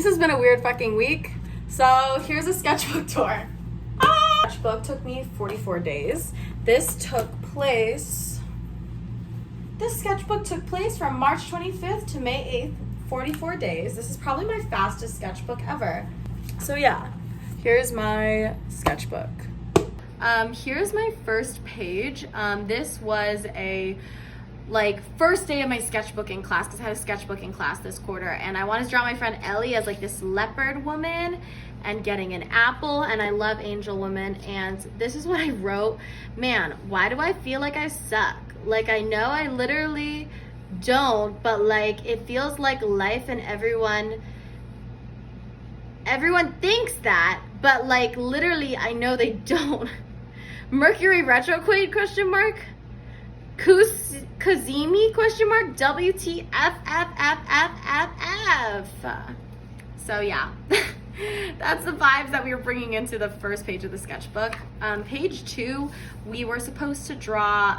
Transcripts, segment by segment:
This has been a weird fucking week. So here's a sketchbook tour. Sketchbook took me 44 days. This sketchbook took place from March 25th to May 8th, 44 days. This is probably my fastest sketchbook ever. So yeah, here's my sketchbook. Here's my first page. This was a first day of my sketchbooking class, because I had a sketchbooking class this quarter, and I wanted to draw my friend Ellie as like this leopard woman and getting an apple, and I love angel woman, and this is what I wrote. Man, why do I feel like I suck? Like, I know I literally don't, but like it feels like life and everyone thinks that, but like literally I know they don't. Mercury retrograde question mark? Kazimi question mark? WTFFFFFF. So yeah, that's the vibes that we were bringing into the first page of the sketchbook. Page 2, we were supposed to draw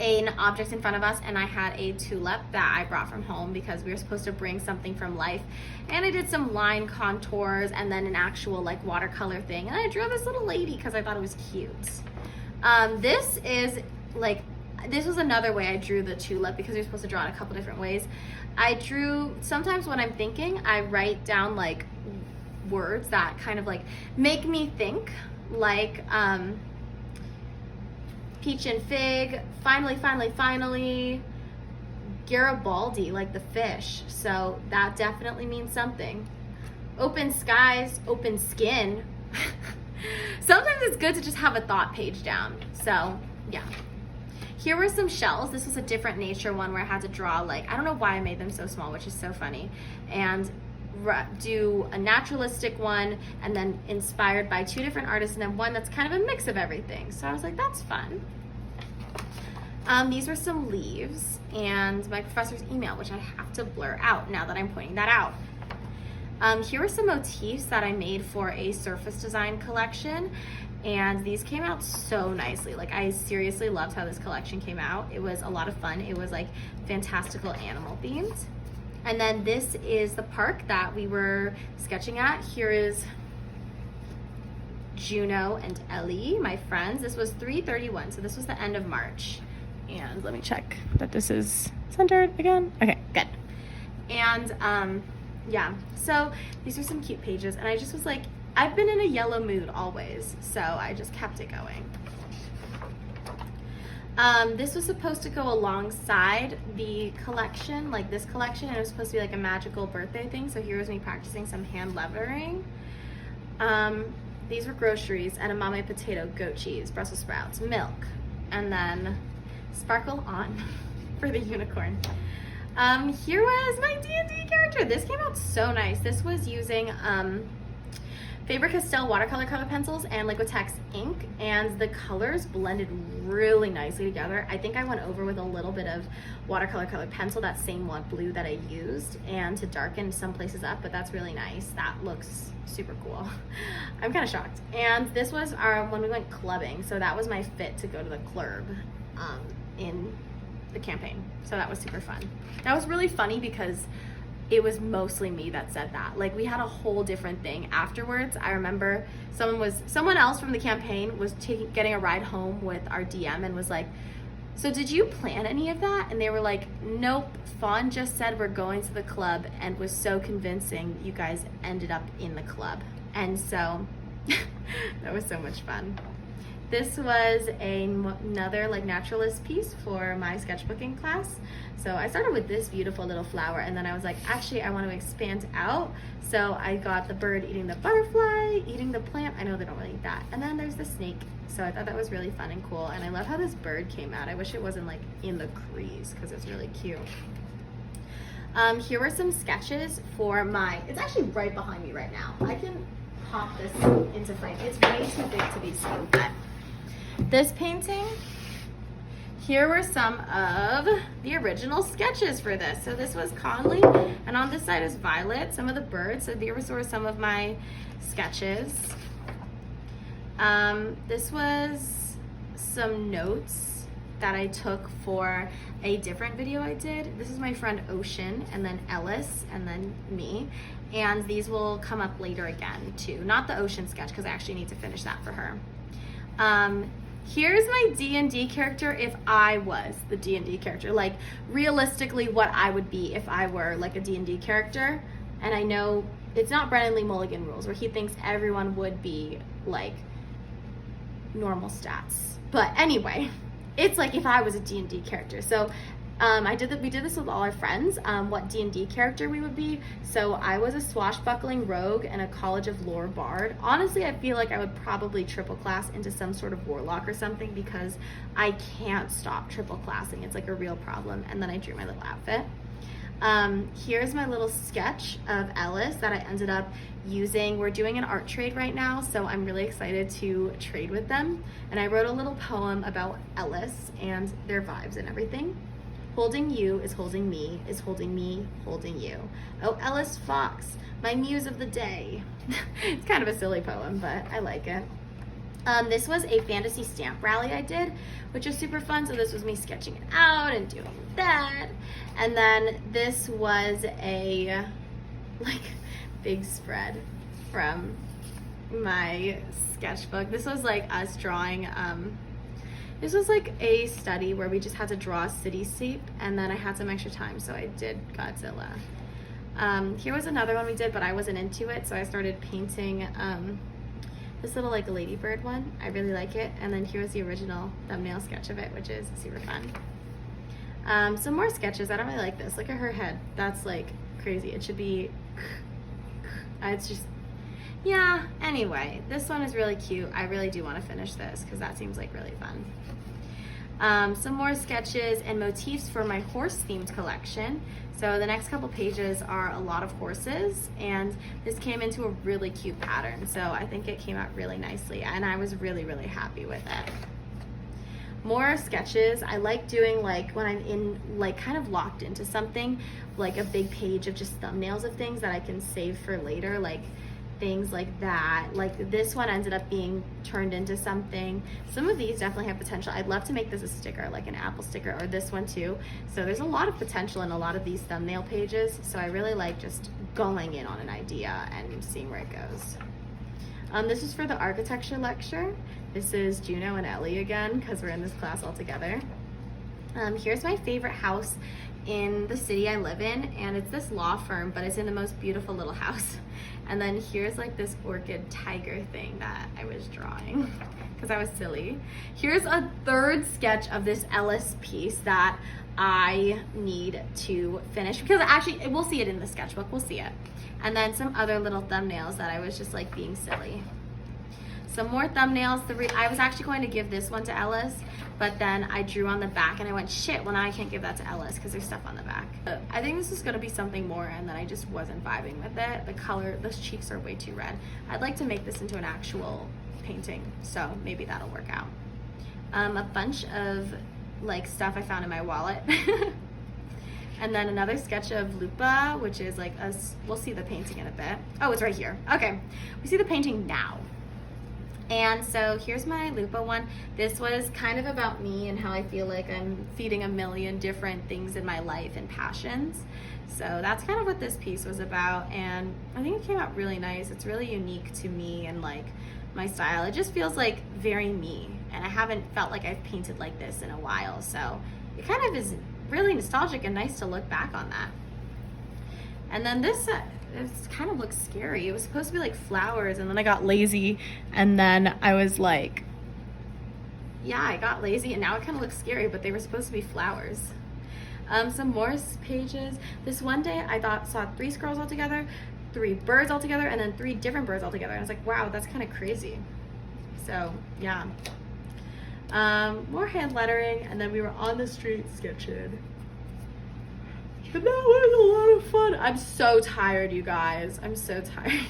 an object in front of us, and I had a tulip that I brought from home because we were supposed to bring something from life, and I did some line contours and then an actual like watercolor thing, and I drew this little lady because I thought it was cute. This was another way I drew the tulip, because you're supposed to draw it a couple different ways. I drew, sometimes when I'm thinking, I write down like words that kind of like make me think, like peach and fig, finally, Garibaldi, like the fish. So that definitely means something. Open skies, open skin. Sometimes it's good to just have a thought page down. So yeah. Here were some shells. This was a different nature one where I had to draw, like, I don't know why I made them so small, which is so funny, and do a naturalistic one, and then inspired by 2 different artists, and then one that's kind of a mix of everything. So I was like, that's fun. These were some leaves and my professor's email, which I have to blur out now that I'm pointing that out. Here were some motifs that I made for a surface design collection, and these came out so nicely. Like, I seriously loved how this collection came out. It was a lot of fun. It was like fantastical animal themed. And then this is the park that we were sketching at. Here is Juno and Ellie, my friends. This was 3/31, so this was the end of March. And let me check that this is centered again. Okay, good. And yeah, so these are some cute pages, and I just was like, I've been in a yellow mood always, so I just kept it going. This was supposed to go alongside the collection, like this collection, and it was supposed to be like a magical birthday thing, so here was me practicing some hand lettering. These were groceries: edamame, potato, goat cheese, Brussels sprouts, milk, and then sparkle on for the unicorn. Here was my D&D character. This came out so nice. This was using Faber-Castell watercolor color pencils and Liquitex ink, and the colors blended really nicely together. I think I went over with a little bit of watercolor color pencil, that same one blue that I used, and to darken some places up, but that's really nice. That looks super cool. I'm kind of shocked. And this was when we went clubbing, so that was my fit to go to the club in the campaign, so that was super fun. That was really funny because it was mostly me that said that. Like, we had a whole different thing afterwards. I remember someone else from the campaign was getting a ride home with our DM and was like, so did you plan any of that? And they were like, nope, Fawn just said we're going to the club, and was so convincing you guys ended up in the club. And so that was so much fun. This was another like naturalist piece for my sketchbooking class. So I started with this beautiful little flower, and then I was like, actually I want to expand out. So I got the bird eating the butterfly, eating the plant. I know they don't really eat that. And then there's the snake. So I thought that was really fun and cool. And I love how this bird came out. I wish it wasn't like in the crease because it's really cute. Here were some sketches for it's actually right behind me right now. I can pop this into frame. It's way too big to be seen, but this painting, here were some of the original sketches for this. So this was Conley, and on this side is Violet, some of the birds. So these were some of my sketches. This was some notes that I took for a different video I did. This is my friend Ocean, and then Ellis, and then me. And these will come up later again too. Not the ocean sketch, because I actually need to finish that for her. Here's my D&D character if I was the D&D character. Like, realistically, what I would be if I were like a D&D character. And I know it's not Brennan Lee Mulligan rules, where he thinks everyone would be like normal stats. But anyway, it's like if I was a D&D character. So we did this with all our friends, what D&D character we would be. So I was a swashbuckling rogue and a College of Lore bard. Honestly, I feel like I would probably triple class into some sort of warlock or something, because I can't stop triple classing. It's like a real problem. And then I drew my little outfit. Here's my little sketch of Ellis that I ended up using. We're doing an art trade right now, so I'm really excited to trade with them. And I wrote a little poem about Ellis and their vibes and everything. Holding you is holding me, is holding me, holding you. Oh, Ellis Fox, my muse of the day. It's kind of a silly poem, but I like it. This was a fantasy stamp rally I did, which was super fun. So this was me sketching it out and doing that. And then this was a like big spread from my sketchbook. This was like us drawing, this was like a study where we just had to draw a cityscape, and then I had some extra time, so I did Godzilla. Here was another one we did, but I wasn't into it, so I started painting this little like ladybird one. I really like it. And then here's the original thumbnail sketch of it, which is super fun. Some more sketches. I don't really like this. Look at her head. That's like crazy. It should be, it's just, yeah. Anyway, this one is really cute. I really do want to finish this because that seems like really fun. Some more sketches and motifs for my horse themed collection. So the next couple pages are a lot of horses, and this came into a really cute pattern. So I think it came out really nicely, and I was really, really happy with it. More sketches. I like doing like when I'm in like kind of locked into something, like a big page of just thumbnails of things that I can save for later, like things like that. Like this one ended up being turned into something. Some of these definitely have potential. I'd love to make this a sticker, like an Apple sticker, or this one too. So there's a lot of potential in a lot of these thumbnail pages. So I really like just going in on an idea and seeing where it goes. This is for the architecture lecture. This is Juno and Ellie again, because we're in this class all together. Here's my favorite house in the city I live in, and it's this law firm, but it's in the most beautiful little house. And then here's like this orchid tiger thing that I was drawing because I was silly. Here's a third sketch of this Ellis piece that I need to finish, because actually we'll see it in the sketchbook, we'll see it. And then some other little thumbnails that I was just like being silly. Some more thumbnails. I was actually going to give this one to Ellis, but then I drew on the back and I went, shit, well now I can't give that to Ellis because there's stuff on the back. I think this is gonna be something more, and then I just wasn't vibing with it. The color, those cheeks are way too red. I'd like to make this into an actual painting, so maybe that'll work out. A bunch of like stuff I found in my wallet. And then another sketch of Lupa, which is like we'll see the painting in a bit. Oh, it's right here. Okay, we see the painting now. And so here's my Lupa one. This was kind of about me and how I feel like I'm feeding a million different things in my life and passions. So that's kind of what this piece was about, and I think it came out really nice. It's really unique to me and like my style. It just feels like very me, and I haven't felt like I've painted like this in a while. So it kind of is really nostalgic and nice to look back on that. And then this, it kind of looks scary. It was supposed to be like flowers, and then I got lazy, and then I was like, yeah, I got lazy, and now it kind of looks scary, but they were supposed to be flowers. Some more pages. This one day I saw 3 squirrels all together, 3 birds all together, and then 3 different birds all together. And I was like, wow, that's kind of crazy. So yeah. More hand lettering, and then we were on the street sketching. But that was a lot of fun. I'm so tired, you guys. I'm so tired.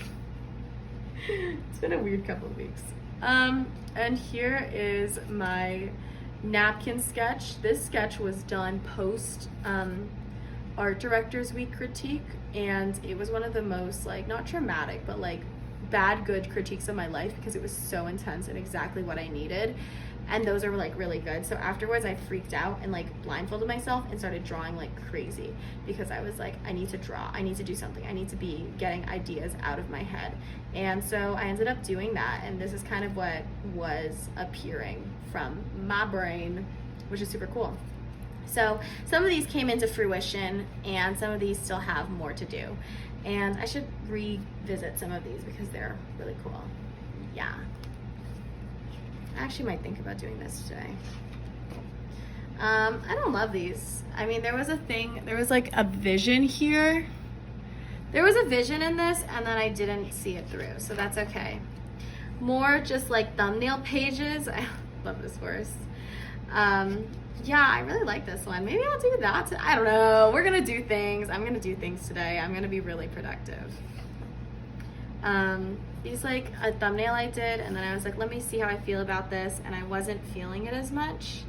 It's been a weird couple of weeks. And here is my napkin sketch. This sketch was done post Art Directors Week critique, and it was one of the most like, not traumatic, but like bad good critiques of my life, because it was so intense and exactly what I needed. and those are like really good. So afterwards I freaked out and like blindfolded myself and started drawing like crazy, because I was like, I need to draw, I need to do something, I need to be getting ideas out of my head. And so I ended up doing that, and this is kind of what was appearing from my brain, which is super cool. So some of these came into fruition, and some of these still have more to do. And I should revisit some of these because they're really cool. Yeah. I actually might think about doing this today. I don't love these. I mean, there was like a vision here. There was a vision in this, and then I didn't see it through, so that's okay. More just like thumbnail pages. I love this horse. Yeah, I really like this one. Maybe I'll do that. I don't know. We're gonna do things. I'm gonna do things today. I'm gonna be really productive. These like a thumbnail I did, and then I was like, let me see how I feel about this, and I wasn't feeling it as much.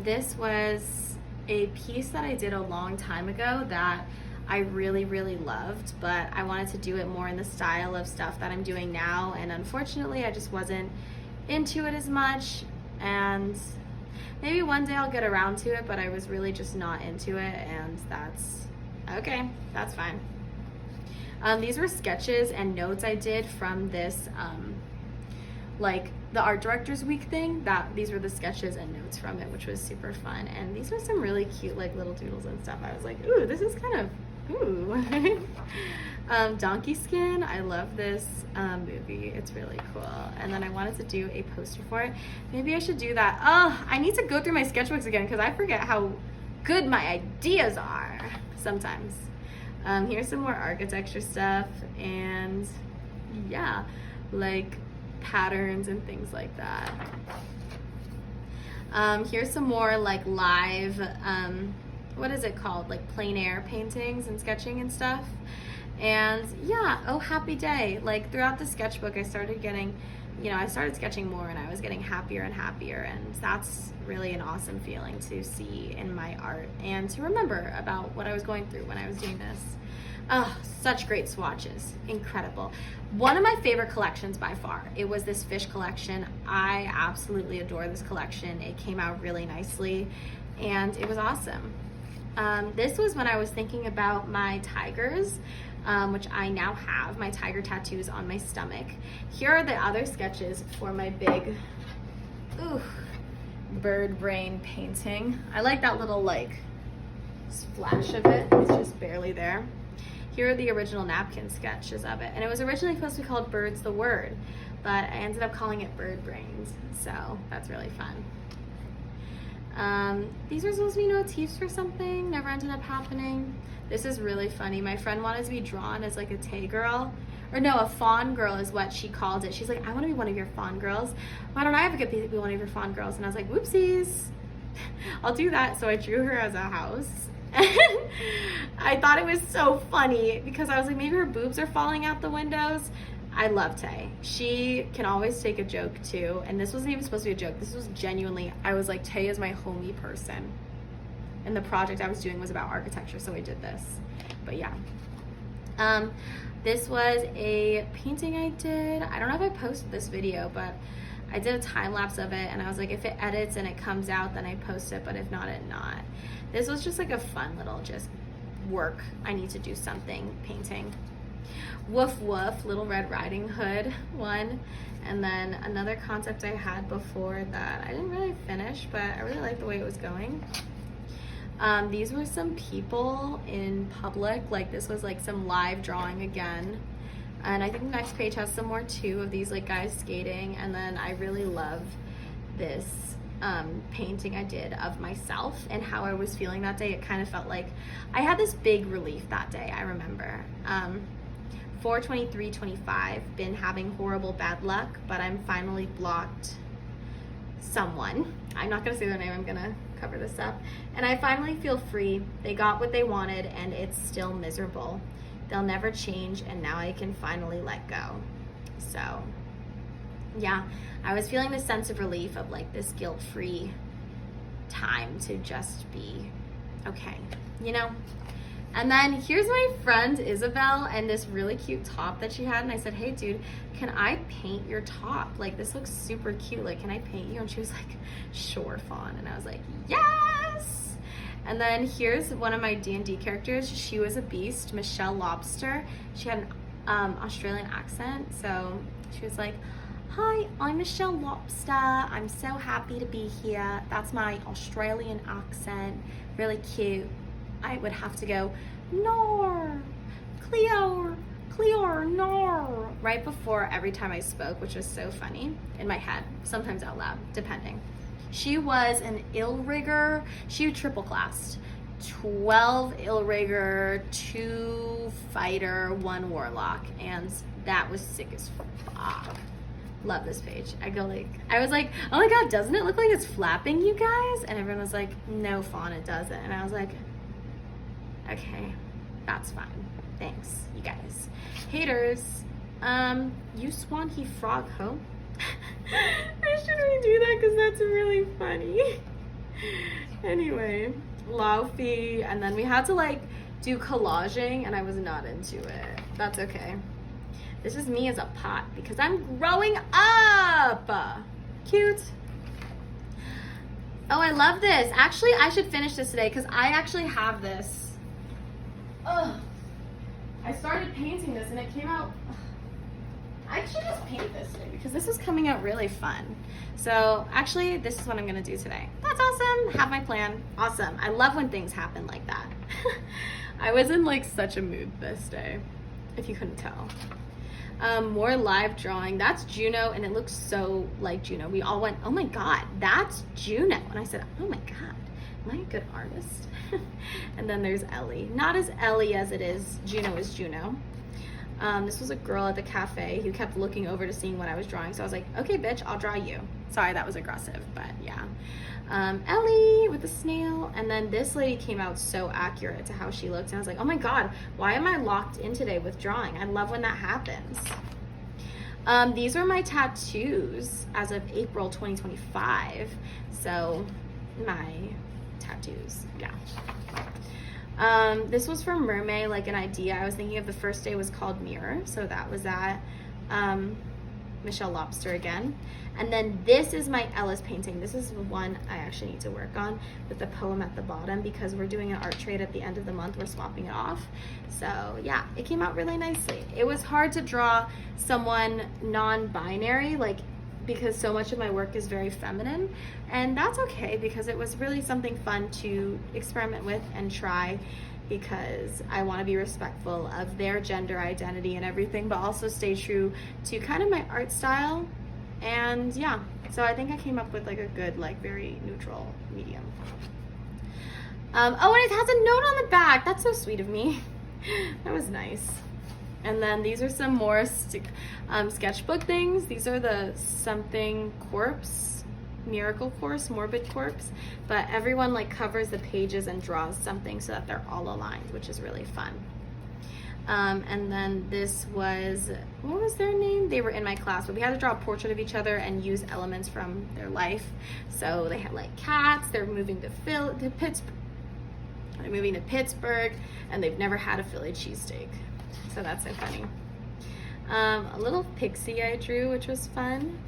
This was a piece that I did a long time ago that I really, really loved, but I wanted to do it more in the style of stuff that I'm doing now, and unfortunately I just wasn't into it as much, and maybe one day I'll get around to it, but I was really just not into it, and that's okay, that's fine. These were sketches and notes I did from this, like the art director's week thing. These were the sketches and notes from it, which was super fun. And these were some really cute like little doodles and stuff. I was like, ooh, this is kind of, ooh. Donkey Skin, I love this movie. It's really cool. And then I wanted to do a poster for it. Maybe I should do that. Oh, I need to go through my sketchbooks again because I forget how good my ideas are sometimes. Here's some more architecture stuff, and yeah, like patterns and things like that. Here's some more like live, what is it called? Like plein air paintings and sketching and stuff. And yeah, oh happy day. Like throughout the sketchbook I started getting, you know, I started sketching more and I was getting happier and happier, and that's really an awesome feeling to see in my art and to remember about what I was going through when I was doing this. Oh, such great swatches, incredible. One of my favorite collections by far. It was this fish collection. I absolutely adore this collection. It came out really nicely and it was awesome. This was when I was thinking about my tigers, which I now have, my tiger tattoos on my stomach. Here are the other sketches for my big, ooh, bird brain painting. I like that little like splash of it. It's just barely there. Here are the original napkin sketches of it. And it was originally supposed to be called Birds the Word, but I ended up calling it Bird Brains. So that's really fun. These were supposed to be motifs for something, never ended up happening. This is really funny. My friend wanted to be drawn as like a Tay girl, or no, a fawn girl is what she called it. She's like, I want to be one of your fawn girls. Why don't I ever get to be one of your fawn girls? And I was like, whoopsies. I'll do that. So I drew her as a house. I thought it was so funny because I was like, maybe her boobs are falling out the windows. I love Tay. She can always take a joke too. And this wasn't even supposed to be a joke. This was genuinely, I was like, Tay is my homie person. And the project I was doing was about architecture, so I did this. But yeah. This was a painting I did. I don't know if I posted this video, but I did a time lapse of it, and I was like, if it edits and it comes out, then I post it, but if not, it not. This was just like a fun little just work. I need to do something painting. Woof Woof, Little Red Riding Hood one. And then another concept I had before that I didn't really finish, but I really liked the way it was going. These were some people in public. Like this was like some live drawing again. And I think the next page has some more too of these like guys skating. And then I really love this painting I did of myself and how I was feeling that day. It kind of felt like I had this big relief that day, I remember. 4/23/25, been having horrible bad luck, but I'm finally blocked someone. I'm not gonna say their name, I'm gonna cover this up. And I finally feel free. They got what they wanted and it's still miserable. They'll never change and now I can finally let go. So yeah, I was feeling this sense of relief of like this guilt-free time to just be okay, you know? And then here's my friend Isabel and this really cute top that she had. And I said, hey dude, can I paint your top? Like, this looks super cute. Like, can I paint you? And she was like, sure, Fawn. And I was like, yes. And then here's one of my D&D characters. She was a beast, Michelle Lobster. She had an Australian accent. So she was like, hi, I'm Michelle Lobster. I'm so happy to be here. That's my Australian accent. Really cute. I would have to go, Nor, Cleo, Nor, right before every time I spoke, which was so funny in my head, sometimes out loud, depending. She was an ill rigger. She triple classed. 12 ill rigger, 2 fighter, 1 warlock, and that was sick as fuck. Love this page. I was like, oh my god, doesn't it look like it's flapping, you guys? And everyone was like, no, Fawn, it doesn't. And I was like, okay, that's fine. Thanks, you guys. Haters, you swan he frog ho. I shouldn't redo that because that's really funny. Anyway, Laufey, and then we had to like do collaging and I was not into it. That's okay. This is me as a pot because I'm growing up. Cute. Oh, I love this. Actually, I should finish this today because I actually have this. Ugh. I started painting this and it came out. I should just paint this today because this is coming out really fun. So actually, this is what I'm gonna do today. That's awesome. Have my plan. Awesome. I love when things happen like that. I was in like such a mood this day, if you couldn't tell. More live drawing. That's Juno, and it looks so like Juno. We all went, oh my god, that's Juno. And I said, oh my god, am I a good artist? And then there's Ellie. Not as Ellie as it is Juno is Juno. This was a girl at the cafe who kept looking over to seeing what I was drawing. So I was like, okay, bitch, I'll draw you. Sorry, that was aggressive, but yeah. Ellie with the snail. And then this lady came out so accurate to how she looked. And I was like, oh my god, why am I locked in today with drawing? I love when that happens. These were my tattoos as of April 2025. So my tattoos, yeah. This was from Mermaid, like an idea. I was thinking of the first day was called Mirror, so that was that. Michelle Lobster again. And then this is my Ellis painting. This is the one I actually need to work on with the poem at the bottom because we're doing an art trade at the end of the month. We're swapping it off. So yeah, it came out really nicely. It was hard to draw someone non-binary, like, because so much of my work is very feminine, and that's okay because it was really something fun to experiment with and try because I want to be respectful of their gender identity and everything, but also stay true to kind of my art style. And yeah, so I think I came up with like a good, like very neutral medium. Oh, and it has a note on the back. That's so sweet of me. That was nice. And then these are some more sketchbook things. These are the something corpse, miracle course, morbid corpse. But everyone like covers the pages and draws something so that they're all aligned, which is really fun. And then this was, what was their name? They were in my class, but we had to draw a portrait of each other and use elements from their life. So they had like cats, they're moving to Pittsburgh. They're moving to Pittsburgh, and they've never had a Philly cheesesteak. So that's so funny. A little pixie I drew, which was fun.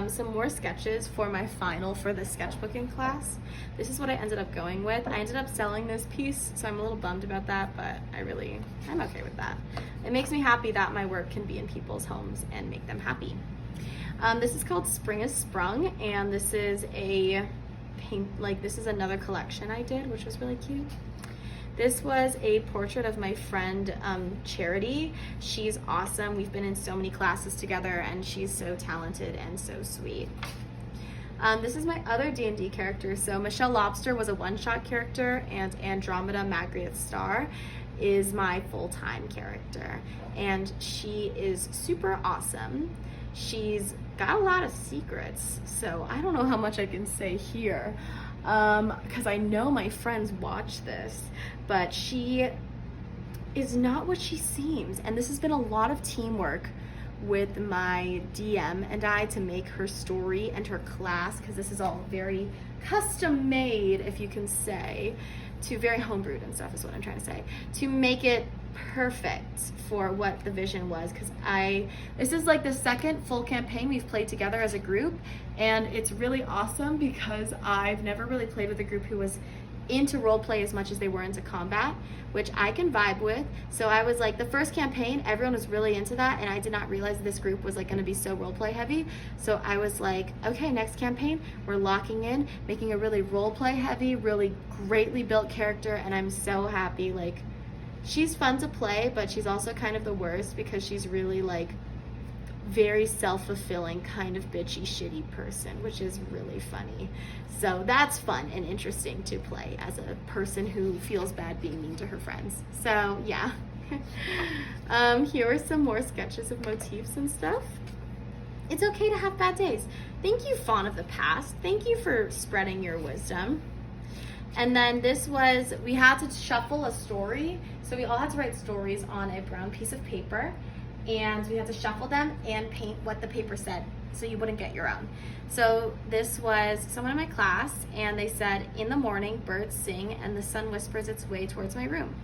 Some more sketches for my final for the sketchbooking class. This is what I ended up going with. I ended up selling this piece, so I'm a little bummed about that, but I'm okay with that. It makes me happy that my work can be in people's homes and make them happy. This is called Spring is Sprung, and this is this is another collection I did, which was really cute. This was a portrait of my friend Charity. She's awesome. We've been in so many classes together and she's so talented and so sweet. This is my other D&D character. So Michelle Lobster was a one-shot character and Andromeda Magritte Star is my full-time character. And she is super awesome. She's got a lot of secrets, so I don't know how much I can say here. Because I know my friends watch this, but she is not what she seems. And this has been a lot of teamwork with my DM and I to make her story and her class, because this is all very custom made, if you can say, to very homebrewed and stuff is what I'm trying to say, to make it perfect for what the vision was. Because this is like the second full campaign we've played together as a group, and it's really awesome because I've never really played with a group who was into role play as much as they were into combat, which I can vibe with. So I was like, the first campaign, everyone was really into that, and I did not realize this group was like going to be so role play heavy. So I was like, okay, next campaign, we're locking in, making a really role play heavy, really greatly built character, and I'm so happy. Like, she's fun to play, but she's also kind of the worst because she's really like very self-fulfilling kind of bitchy shitty person, which is really funny. So that's fun and interesting to play as a person who feels bad being mean to her friends. So yeah. Here are some more sketches of motifs and stuff. It's okay to have bad days. Thank you, Fawn of the Past. Thank you for spreading your wisdom. And then this was, we had to shuffle a story. So we all had to write stories on a brown piece of paper, and we had to shuffle them and paint what the paper said so you wouldn't get your own. So this was someone in my class, and they said, in the morning, birds sing and the sun whispers its way towards my room.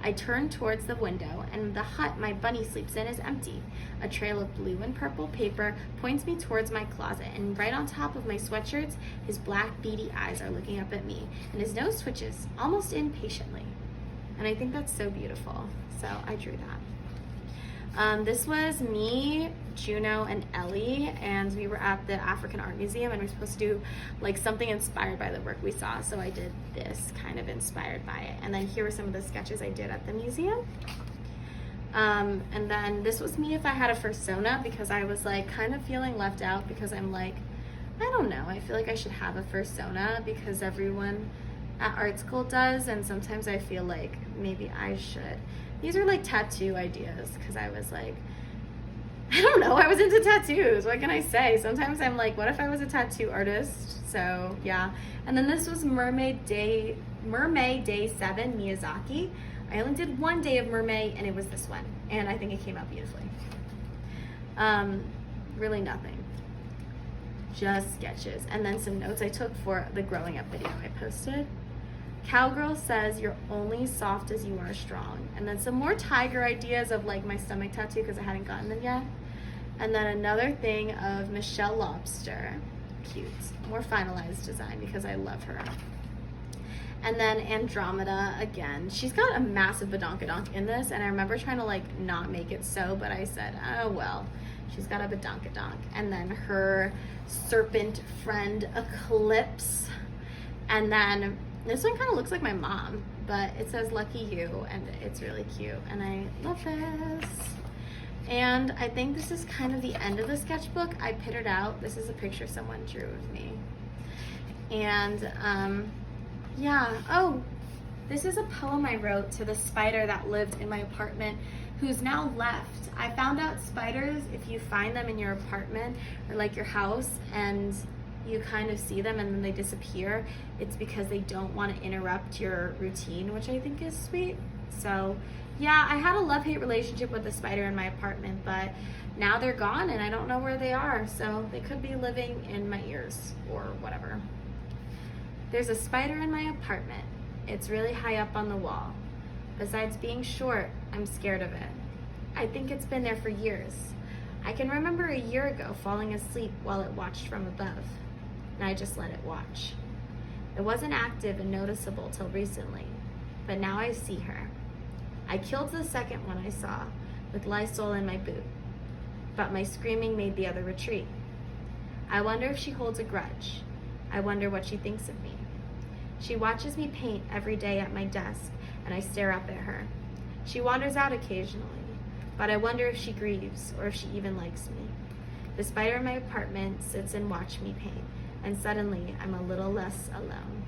I turn towards the window, and the hut my bunny sleeps in is empty. A trail of blue and purple paper points me towards my closet, and right on top of my sweatshirts, his black beady eyes are looking up at me, and his nose twitches, almost impatiently. And I think that's so beautiful, so I drew that. This was me, Juno, and Ellie, and we were at the African Art Museum, and we were supposed to do like something inspired by the work we saw, so I did this kind of inspired by it. And then here were some of the sketches I did at the museum. And then this was me if I had a fursona, because I was like kind of feeling left out, because I'm like, I don't know, I feel like I should have a fursona because everyone at art school does, and sometimes I feel like maybe I should. These are like tattoo ideas, because I was like, I don't know, I was into tattoos. What can I say? Sometimes I'm like, what if I was a tattoo artist? So yeah. And then this was Mermaid Day 7, Miyazaki. I only did one day of Mermaid, and it was this one. And I think it came out beautifully. Really nothing. Just sketches. And then some notes I took for the growing up video I posted. Cowgirl says, you're only soft as you are strong. And then some more tiger ideas of like my stomach tattoo, because I hadn't gotten them yet. And then another thing of Michelle Lobster. Cute. More finalized design because I love her. And then Andromeda again. She's got a massive badonkadonk in this, and I remember trying to like not make it so, but I said, oh well, she's got a badonkadonk. And then her serpent friend Eclipse. And then this one kind of looks like my mom, but it says lucky you, and it's really cute, and I love this. And I think this is kind of the end of the sketchbook. I pittered out. This is a picture someone drew of me. And yeah, oh, this is a poem I wrote to the spider that lived in my apartment, who's now left. I found out spiders, if you find them in your apartment or like your house, and you kind of see them and then they disappear, it's because they don't want to interrupt your routine, which I think is sweet. So yeah, I had a love-hate relationship with the spider in my apartment, but now they're gone and I don't know where they are, so they could be living in my ears or whatever. There's a spider in my apartment. It's really high up on the wall. Besides being short, I'm scared of it. I think it's been there for years. I can remember a year ago falling asleep while it watched from above, and I just let it watch. It wasn't active and noticeable till recently, but now I see her. I killed the second one I saw with Lysol in my boot, but my screaming made the other retreat. I wonder if she holds a grudge. I wonder what she thinks of me. She watches me paint every day at my desk, and I stare up at her. She wanders out occasionally, but I wonder if she grieves or if she even likes me. The spider in my apartment sits and watches me paint, and suddenly I'm a little less alone.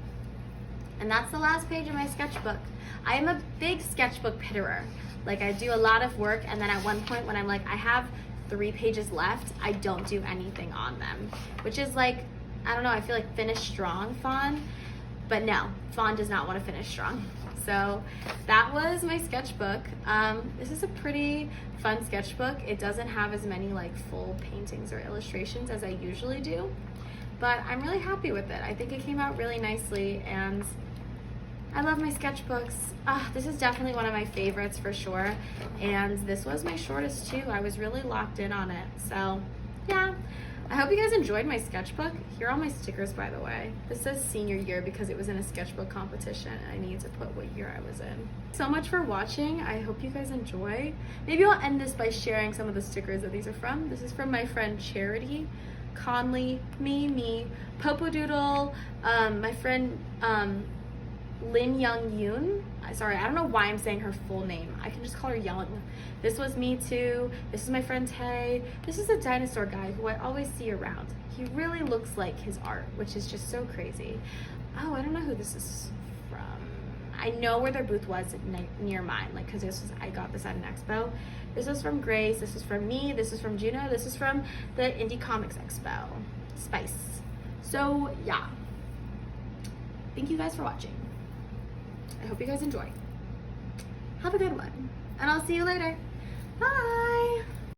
And that's the last page of my sketchbook. I am a big sketchbook pitterer. Like, I do a lot of work, and then at one point when I'm like, I have 3 pages left, I don't do anything on them, which is like, I don't know, I feel like finish strong, Fawn. But no, Fawn does not want to finish strong. So that was my sketchbook. This is a pretty fun sketchbook. It doesn't have as many like full paintings or illustrations as I usually do, but I'm really happy with it. I think it came out really nicely, and I love my sketchbooks. This is definitely one of my favorites for sure. And this was my shortest too. I was really locked in on it. So yeah, I hope you guys enjoyed my sketchbook. Here are all my stickers, by the way. This says senior year because it was in a sketchbook competition and I needed to put what year I was in. So much for watching. I hope you guys enjoy. Maybe I'll end this by sharing some of the stickers that these are from. This is from my friend Charity, Conley, me, Popodoodle, my friend Lin Young Yoon. Sorry, I don't know why I'm saying her full name. I can just call her Young. This was me too. This is my friend Tay. This is a dinosaur guy who I always see around. He really looks like his art, which is just so crazy. Oh, I don't know who this is from. I know where their booth was near mine, like, because I got this at an expo. This is from Grace. This is from me. This is from Juno. This is from the Indie Comics Expo. Spice. So yeah. Thank you guys for watching. I hope you guys enjoy. Have a good one. And I'll see you later. Bye.